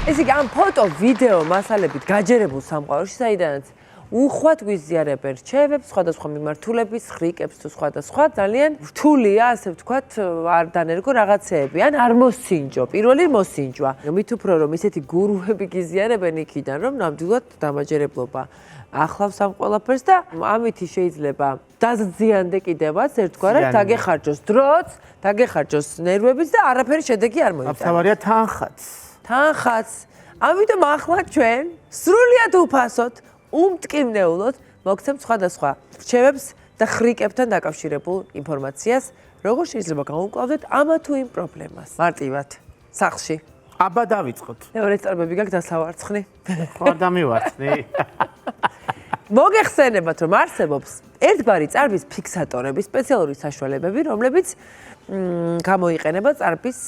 ესე იგი, ამ ფოტო, ვიდეო მასალებით გაჯერებულ სამყაროში, საიდანაც უხვად გვიზიარებენ რჩევებს, სხვადასხვა მიმართულების, ხრიკებს თუ სხვადასხვა, ძალიან რთულია, ასე ვთქვათ, არ დანერგო რაღაცეები, ან არ მოსინჯო, პირველი მოსინჯვა. მით უფრო რომ ისეთი გურუები გიზიარებენ იქიდან, რომ ნამდვილად დამაჯერებლობა ახლავს ამ ყველაფერს და ამითი შეიძლება დაზიანდე კიდევაც ერთგვარად, დაგეხარჯოს დროც, დაგეხარჯოს ნერვებიც და არაფერი შედეგი არ მოიწევს. აბსოლუტურად თანხაც. ამიტომ ახლა ჩვენ სრულიად უფასოდ უმტკივნეულოდ მოგცემთ სხვადასხვა რჩევებს და ხრიკებთან დაკავშირებულ ინფორმაციას, როგორ შეიძლება გავუმკლავდეთ ამა თუ იმ პრობლემას. მარტივად, სახლში. აბა დავიწყოთ. მეორე წარბები გაქვს დასავარცხნი. ხო არ დამივარცხნი. მოგეხსენებათ, რომ არსებობს ერთგვარი წარბის ფიქსატორები, სპეციალური საშუალებები, რომლებიც გამოიყენება წარბის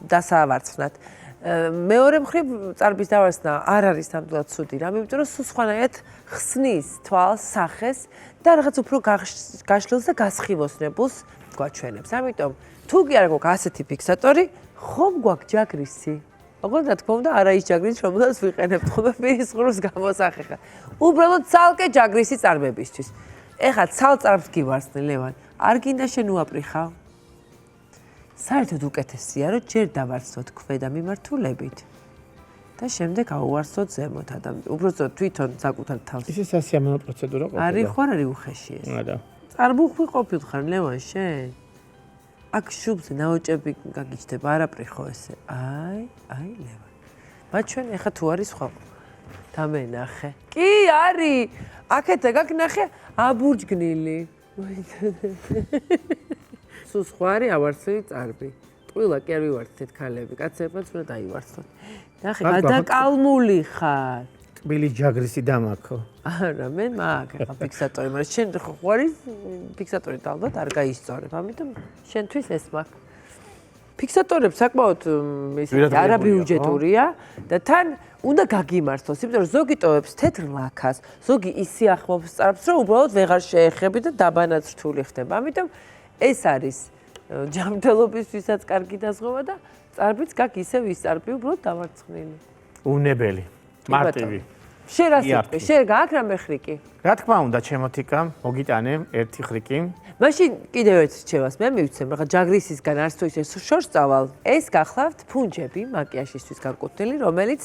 დასავარცხნად. მეორე მხრივ წარბის დავარცხნა არ არის ნამდვილად ცუდი რამ, იმიტომ რომ სულ სხვანაირად ხსნის თვალს, სახეს და რაღაც უფრო გაშლილს და გასხივოსნებულს გვაჩვენებს. ამიტომ თუ კი არ გვაქვს ასეთი ფიქსატორი, ხომ გვაქვს ჯაგრისი? ოღონდ რა თქმა უნდა, არა ის ჯაგრისი, რომელსაც ვიყენებთ ხოლმე პირის ღრუს გამოსახეხად. უბრალოდ ცალკე ჯაგრისი წარბებისთვის. ეხლა ცალ წარბს გივარცხნი, ლევან. არ გინდა შენ უაპრიხავ? საერთოდ უკეთესია, რომ ჯერ დავარცხოთ ქვედა მიმართულებით და შემდეგ აუვარცხოთ ზემოთ ადამიანს. უბრალოდ თვითონ საკუთარ თავს. ისე სასიამოვნო პროცედურა ყოფილა. არის ხო არის უხეში ეს? არა. წარმუხვი ყოფილხარ, ლევან, შენ? აქ შუბზე ნაოჭები გაგიჩნდება, არაფრიხო ესე. აი, ლევან. მათ ჩვენ ეხა თუ არის სხვა. დამენახე. კი, არის. აქეთ გაგნახე აბურჯგნილი. სულ სხვა არის ავარცხნილი წარბი. ტყუილა კი არ ვივარცხეთ ქალები, კაცებმაც უნდა დაივარცხოთ. ნახე, გადაკალმული ხარ. ტკბილი ჯაგრისი დამაქო. არა, მე მაგ ახლა ფიქსატორი, მაგრამ შენ ხო არის ფიქსატორი ალბათ არ გაისწორებ, ამიტომ შენთვის ეს მაქვს. ფიქსატორები საკმაოდ არაბიუჯეტურია და თან უნდა გაგიმართოს, იმიტომ რომ ზოგი ტოვებს თეთრ ლაქას, ზოგი ისე ახლობს წარბს, რომ უბრალოდ ვეღარ შეეხები და დაბანაც რთული ხდება. ამიტომ ეს არის ჯანმრთელობისთვისაც კარგი დაზღვევა და წარბიც გაქვს ისევ ის წარბი უბრალოდ დავარცხნილი. უნებელი, მარტივი. შენ რა სიტყვი, შენ გაქვს რამე ხრიკი? რა თქმა უნდა, ჩემოთიკა, მოგიტანე ერთი ხრიკი. მაშინ კიდევ ერთ რჩევას მე მივცემ, რაღაც ჯაგრისისგან არც თუ ისე შორს წავალ. ეს გახლავთ ფუნჯები მაკიაჟისთვის განკუთვნილი, რომელიც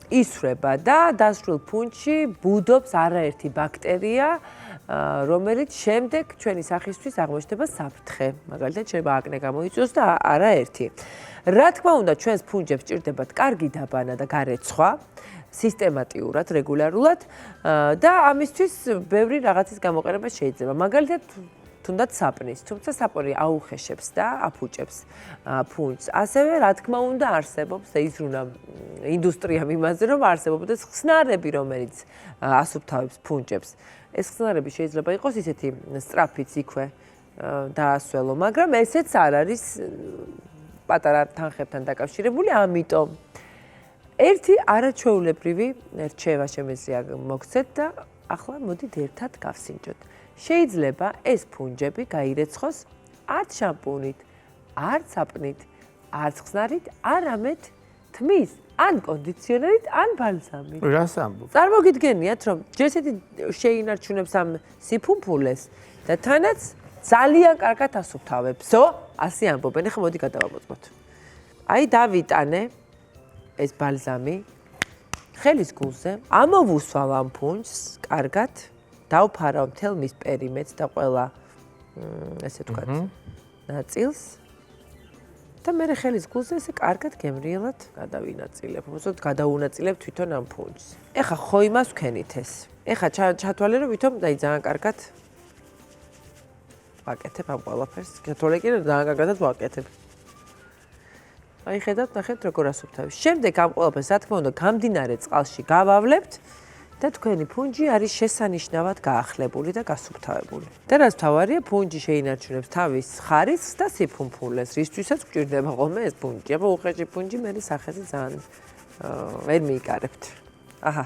ისვრება და დასრულებულ ფუნჯში ბუდობს არაერთი ბაქტერია, რომელიც შემდეგ ჩვენი სახისთვის აღმოჩნდება საფრთხე. მაგალითად, შეიძლება აკნე გამოიწვიოს და არაერთი. რა თქმა უნდა, ჩვენს ფუნჯებს ჭირდებათ კარგი დაბანა და გარეცხვა, სისტემატიურად, რეგულარულად და ამისთვის ბევრი რაღაცის გამოყენება შეიძლება. მაგალითად, თუნდაც საპნის, თუმცა საპონი აუხეშებს და აფუჭებს ფუნჯს. ასევე, რა თქმა უნდა, არსებობს და იზრუნა ინდუსტრია იმაზე, რომ არსებობდეს ხსნარები, რომელიც ასუფთავებს ფუნჯებს. ეს ხსნარები შეიძლება იყოს ისეთი სწრაფიც იქვე დაასველო, მაგრამ ესეც არ არის პატარა თანხებთან დაკავშირებული, ამიტომ ერთი არაჩვეულებრივი რჩევა შემიძლია მოგცეთ და ახლა მოდით ერთად გავსინჯოთ. შეიძლება ეს ფუნჯები გაირეცხოს არც შამპუნით, არც საპნით, არც ხსნარით, არამედ თმის, ან კონდიციონერით, ან ბალზამით. რას ამბობ? წარმოგიდგენიათ, რომ ჯერსეთი შეინარჩუნებს ამ სიფუმფულეს და თანაც ძალიან კარგად ასუფთავებსო, ასე ამბობენ. ეხლა მოდი გადავამოწმოთ. აი დავიტანე ეს ბალზამი ხელის გულზე, ამოვუსვალ ამ ფუნჯს კარგად, დავფარავ მთელ მის პერიმეტრს და ყველა ესე ვთქვათ ნაწილს და მე ხელის გულზე ესე კარგად გემრიელად გადავინაწილებ, უბრალოდ გადაუნაწილებ თვითონ ამ ფუნჯს. ეხლა ხო იმას ვქენით ეს. ეხლა ჩათვალე რომ ვითომ დაი ძალიან კარგად ვაკეთებ ამ ყველაფერს. ჩათვალე კი რომ ძალიან კარგად ვაკეთებ. აი ხედავთ, ნახეთ როგორ ასუფთავებს. შემდეგ ამ ყველაფერს, რა თქმა უნდა, გამდინარე წყალში გავავლებთ და თქვენი ფუნჯი არის შესანიშნავად გაახლებული და გასუფთავებული. და რაც მთავარია, ფუნჯი შეინარჩუნებს თავის ხარისხს და სიფუმფულეს, რისთვისაც გვჭირდება ხოლმე ეს ფუნჯი. აბა უხეში ფუნჯი მე სახეზე ძალიან ვერ მიიკარებთ. აჰა.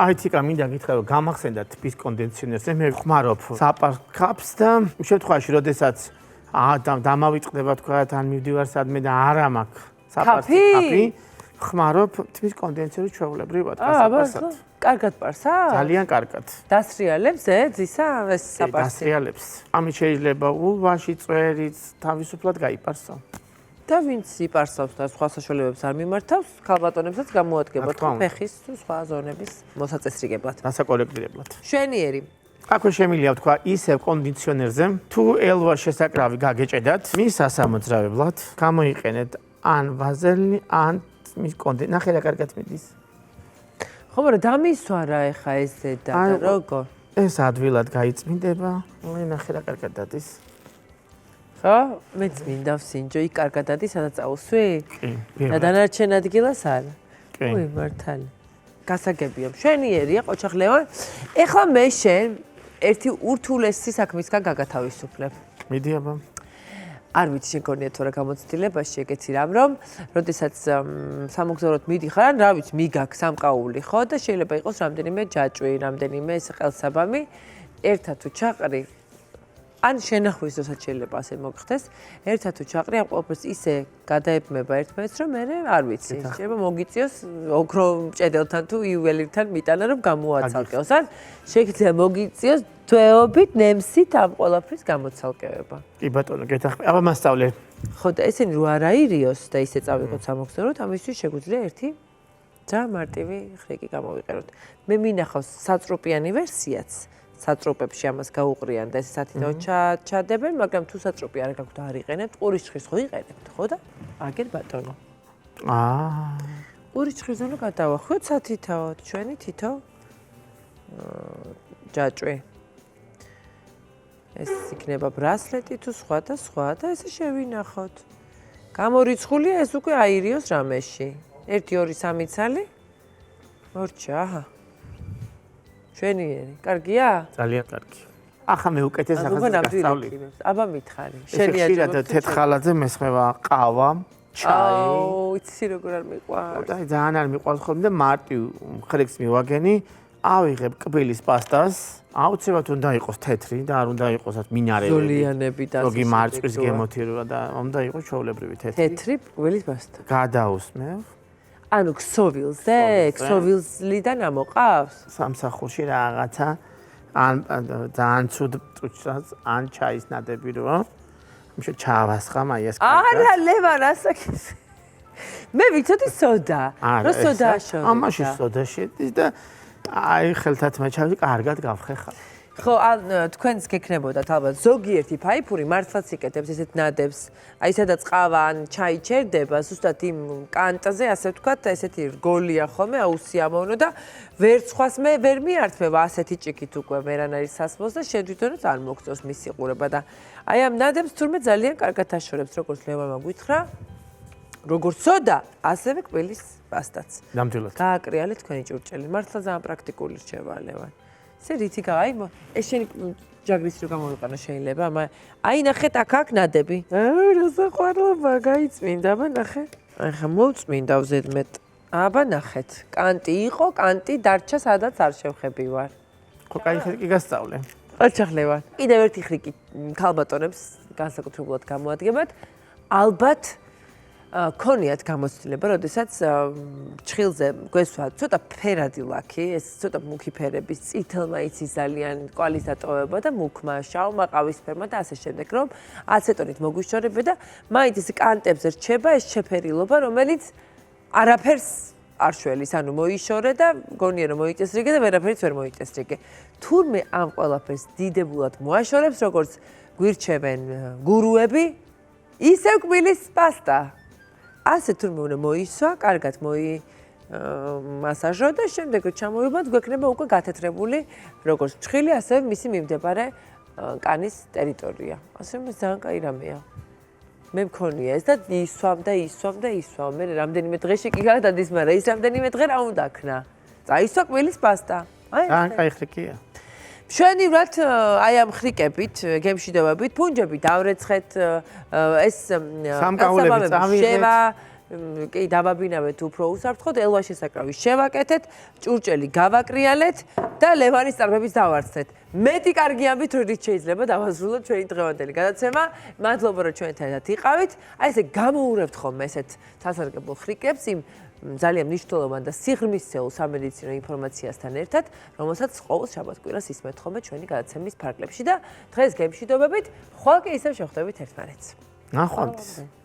აი თიკა მინდა გითხრა რომ გამახსენდა თბის კონდიციონერს, მე ვხმარობ საპარკაპს და შემთხვევაში, როდესაც დამავიწყდება თქვა, ან მივდივარ სადმე და არა მაქვს საპარკაპი, ხმარობ თმის კონდენსერული ჩვეულებრივად გასაპარსად. კარგად პარსა? ძალიან კარგად. დასრიალებს ძისა ეს საპარსი. დასრიალებს. ამით შეიძლება ულვაში, წვერით, თავისუფლად გაიპარსო. და ვინც იპარსავს და სხვა საშუალებებს არ მიმართავს, ქალბატონებსაც გამოადგებათ ფეხის თუ სხვა ზონების მოსაწესრიგებლად. დასაკოლექტირებლად. შვენიერი. აქვე შემიძლია ვთქვა ისევ კონდიციონერზე, თუ ელვა შესაკრავი გაგეჭედათ, მის ასამოძრავებლად გამოიყენეთ ან ვაზელინი, ან მის კონდენსერს. ნახე რა კარგად მიდის. ხო, მაგრამ დამისვა რა ეხა ეს ზედა და როგორ? ეს ადვილად გაიწმინდება. ნახე რა კარგად დადის. ხო? მეც მინდა ვსინჯო, იქ კარგად დადის, სადაც წავუსვი? კი. და დანარჩენ ადგილას არა? კი. უი, მართალი. გასაგებია. შვენიერია, ყოჩაღლევან. ეხლა მე შენ ერთი ურთულესი საქმისგან გაგათავისუფლებ. მიდი აბა. არ ვიცი შენ გონია თუ რა გამოცდილებაში ეგეთი რამ რომ, როდესაც სამოგზაუროდ მიდიხარ, ან რა ვიცი, მიგაქ სამკაული, ხო? და შეიძლება იყოს რამდენიმე ჯაჭვი, რამდენიმე ეს ყელსაბამი, ერთად თუ ჩაყრი, ან შენახვის დროსაც შეიძლება ასე მოგხდეს, ერთად თუ ჩაყრი, ამ ყველაფერს ისე გადაებმება ერთმანეთს, რომ მე არ ვიცი, შეიძლება მოგიწიოს ოქრო მჭედელთან თუ იუველირთან მიტანა, რომ გამოაცალკეოს, ან შეიძლება მოგიწიოს თვეობით ნემსით ამ ყველაფრის გამოცალკევება. კი ბატონო, გეთახმები. აბა მასწავლე. ხო და ესენი რო არ აირიოს და ისე წავიღოთ სამოგზაუროდ, ამისთვის შეგვიძლია ერთი ძალიან მარტივი ხრიკი გამოვიყენოთ. მე მინახავს საწრუპიანი ვერსიაც. საწრუპებში ამას გაუყრიან და ეს სათითაოდ ჩადებენ, მაგრამ თუ საწრუპი არ გაქვთ და არ იყენებთ, ყურის ჭხირს ხო იყენებთ, ხო და? აგერ ბატონო. ყურის ჭხირს უნდა გადავახვიოთ სათითაოდ, ჩვენი თითო ჯაჭვი. ეს იქნება ბრასლეტი თუ სხვა და ესე შევინახოთ. გამორიცხულია ეს უკვე აირიოს რამეში. 1 2 3 ცალი. მორჩა, აჰა. შვენიერი, კარგია? ძალიან კარგი. ახლა მე უკეთეს ახალს გასწავლი. აბა მითხარი. შენია თეთრხალაძე მესხება ყავა, ჩაი. იცი როგორ არ მიყვარს. და ძალიან არ მიყვარს ხოლმე და მარტივ ხრიქს მივაგენი, ავიღებ კბილის პასტას, აუცილებლად უნდა იყოს თეთრი და არ უნდა იყოს მინარევები. ზოლიანები და ზოგი მარწვის გემოთირება და უნდა იყოს ჩვეულებრივი თეთრი. თეთრი კბილის პასტა. გადაუსმევ. ანუ ქსოვილზლიდან ამოყავს? სამსახურში რაღაცა ან ძალიან ცუდ ტუჩას ან ჩაის ნადები რო იმშე ჩავასხამ აი ეს კარგად. არა ლევან ასაკის. მე ვიცოდი სოდა. რო სოდა შორე. ამაში სოდა შედის და აი ხელთათმა ჩავი კარგად გავხეხა. ხო, თქვენს გექნებოდათ ალბათ ზოგიერთი ფაიფური მართლაც იკეთებს ესეთ ნადებს. აი სადაც ყავა ან ჩაი ჩერდება, ზუსტად იმ კანტაზე, ასე ვთქვათ, ესეთი რგოლია ხოლმე, აუსიამოვნო და ვერც სხვას მე ვერ მიართმევა ასეთი ჭიქით უკვე ვერანაირ სასმელს და შენ თვითონაც არ მოგწევს მის სიყურება და აი ამ ნადებს თურმე ძალიან კარგად აშორებს, როგორც ლევანმა გითხრა. როგორც სოდა, ასევე კბილის პასტაც. ნამდვილად. გააკრიალეთ თქვენი ჭურჭელი. მართლა ძალიან პრაქტიკული რჩება ლევან. ესე რითი აი ეს შენი ჯაგრის რო გამოვიყანო შეიძლება, აი ნახეთ აქ ნადები. რა საყვარლობა გაიწმინდა, აბა ნახე. აი ხა მოვწმინდავ ზედმეტ. აბა ნახეთ. კანტი იყო, კანტი დარჩა სადაც არ შევხები ვარ. ხო, კაი ხრიკი გასწავლე. ყოჩაღლევან. კიდევ ერთი ხრიკი ქალბატონებს განსაკუთრებულად გამოადგებათ. ალბათ ქონიათ გამოცდილება, როდესაც ჭხილზე გვესვა ცოტა ფერადი ლაქი, ეს ცოტა მუქი ფერების, წითელმა იცის ძალიან კვალის დატოვება და მუქმა, შავმა, ყავისფერმა და ასე შემდეგ, რომ აცეტონით მოგვიშორება და მაინც ეს კანტებზე რჩება ეს შეფერილობა, რომელიც არაფერს არ შველის, ანუ მოიშორე და გონია რომ მოიწესრიგე და ვერაფერიც ვერ მოიწესრიგე. თურმე ამ ყველაფერს დიდებულად მოაშორებს, როგორც გვირჩევენ გურუები, ისევ კბილის პასტა. ასე თურმე უნდა მოისვა, კარგად მასაჟო და შემდეგ ჩამოვიბათ, გვექნება უკვე გათეთრებული როგორც ჭხილი, ასევე მისი მიმდებარე კანის ტერიტორია. ასე რომ ძალიან კაი რამეა. მე მქონია ეს და ისვამ. მე რამდენიმე დღეში კი გადადის, მაგრამ ის რამდენიმე დღე რა უნდა ქნა. წაისვა კბილის პასტა. ძალიან კაი ხრიკია. მშვენივრად აი ამ ხრიკებით, გემშვიდობებით, ფუნჯები დავრეცხეთ, ეს სამკაულები წავიღეთ. კი, დავაბინავეთ უფრო უსაფრთხოდ, ელვა შესაკრავი შევაკეთეთ, ჭურჭელი გავაკრიალეთ და ლევანის წარმების დავარცხეთ. მეტი კარგი ამბით რომ რით შეიძლება დავასრულოთ ჩვენი დღევანდელი გადაცემა. მადლობა რომ ჩვენთან ერთად იყავით. აი ესე გამოურევთ ხოლმე ესეთ სასარგებლო ხრიკებს იმ ძალიან მნიშვნელოვან და სიღრმისეულ სამედიცინო ინფორმაციასთან ერთად, რომელსაც ყოველ შაბათ-კვირას ისმენთ ხოლმე ჩვენი გადაცემის ფარგლებში და დღეს გემშვიდობებით, ხვალ კი ისევ შევხვდებით ერთმანეთს. ნახვამდის.